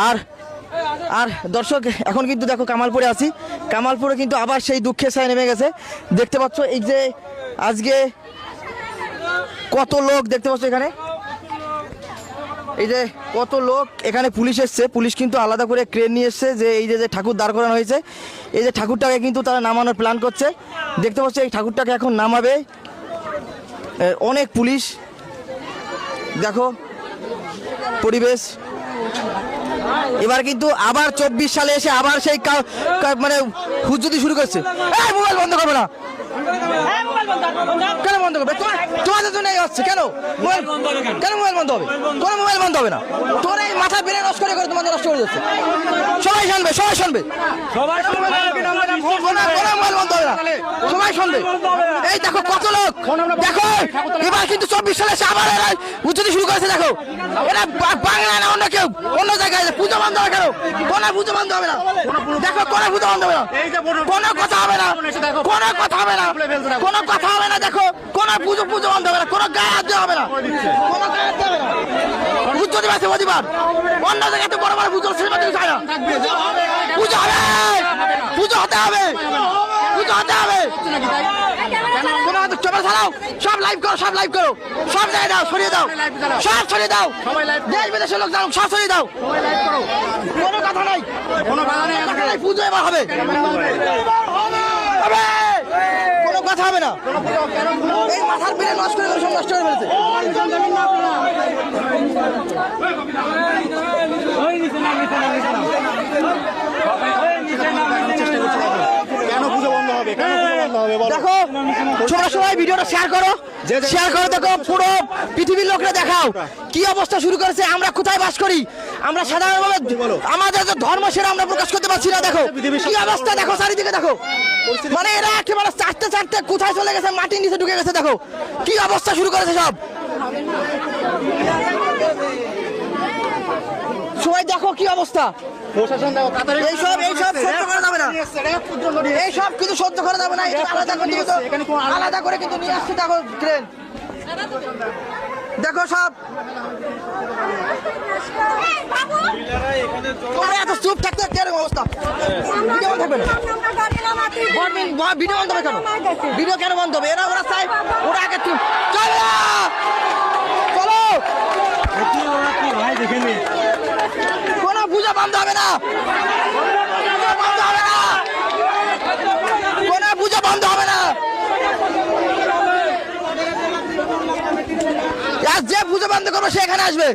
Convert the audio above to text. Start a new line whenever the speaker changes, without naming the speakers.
আর আর দর্শক এখন কিন্তু দেখো কামালপুরে আছি, কামালপুরে কিন্তু আবার সেই দুঃখের ছায়া নেমে গেছে। দেখতে পাচ্ছ এই যে আজকে কত লোক দেখতে পাচ্ছ এখানে, এই যে কত লোক এখানে। পুলিশ এসছে, পুলিশ কিন্তু আলাদা করে ক্রেন নিয়ে এসছে, যে এই যে ঠাকুর দাঁড় করানো হয়েছে, এই যে ঠাকুরটাকে কিন্তু তারা নামানোর প্ল্যান করছে। দেখতে পাচ্ছ এই ঠাকুরটাকে এখন নামাবে অনেক পুলিশ। দেখো পরিবেশ। এবার কিন্তু আবার 24 সালে এসে আবার সেই মানে হুজ্জুতি শুরু করছে। মোবাইল বন্ধ করবে না, কেন বন্ধ করবে? তোমাদের জন্য হচ্ছে কেন মোবাইল, কেন মোবাইল বন্ধ হবে? কোনো মোবাইল বন্ধ হবে না। তোর এই মাথা বেড়ে নষ্ট করে তোমাদের নষ্ট করে যাচ্ছে। সবাই শুনবে, সবাই শুনবে, মোবাইল বন্ধ হবে না, সবাই শুনবে। এই দেখো কত লোক, দেখো এবার কিন্তু 24 সালে এসে আবার এরা উচ্চতি শুরু করেছে। দেখো এরা বাংলা না অন্য কেউ, অন্য জায়গায় পুজো বন্ধ হবে কেন? কোনো পুজো বন্ধ হবে না। দেখো কোনো পুজো বন্ধ হবে না, কোনো কথা হবে না, কোনো কথা হবে না, কোনো কথা হবে না। দেখো কোনো পুজো বন্ধ হবে না, কোনো গায়ে হাত দেওয়া হবে না, কোনো গায়ে হাত দেওয়া হবে না। পুজো দিবসে প্রতিবার অন্য জায়গাতে বড় বড় পুজো চায় না। পুজো হবে, পুজো হতে হবে, পুজো হতে হবে। সব লাইভ করো, সব লাইভ করো, সব জায়গায় দাও, সরিয়ে দাও, সব সরিয়ে দাও, দেশ বিদেশের লোক জানুক, সব সরিয়ে দাও। কোনো কথা নাই, কোনো কথা নাই, পুজো এবার হবে, কোনো কথা হবে না। এই মাথার বেড়ে নষ্ট করে সব নষ্ট করে ফেলেছে। দেখো সবাই ভিডিওটা শেয়ার করো, শেয়ার করো। দেখো পুরো পৃথিবীর লোকরা দেখাও কি অবস্থা শুরু করেছে। আমরা কোথায় বাস করি? আমরা সাধারণভাবে আমাদের যে ধর্ম সেটা আমরা প্রকাশ করতে পারছি না। দেখো কি অবস্থা, দেখো চারিদিকে দেখো, মানে এরা একেবারে চারটে চারটে কোথায় চলে গেছে, মাটির নিচে ঢুকে গেছে। দেখো কি অবস্থা শুরু করেছে সব। সবাই দেখো কি অবস্থা। এইসব সহ্য করা যাবে না, এইসব কিন্তু সহ্য করা যাবে না। আলাদা করে কিন্তু নিয়ে আসছে। দেখো ট্রেন, দেখো সব। এত চুপ থাকতে কিরকম অবস্থা? ভিডিও বন্ধ থাকবে না, ভিডিও বন্ধ হবে কেন? ভিডিও কেন বন্ধ হবে? এরা ওরা চাই, ওরা আগে চলো চলো, কোনো পূজা বন্ধ হবে না, বন্ধ হবে না, কোনো পূজা বন্ধ হবে না। যে পুজো বন্ধ করবো সে এখানে আসবে।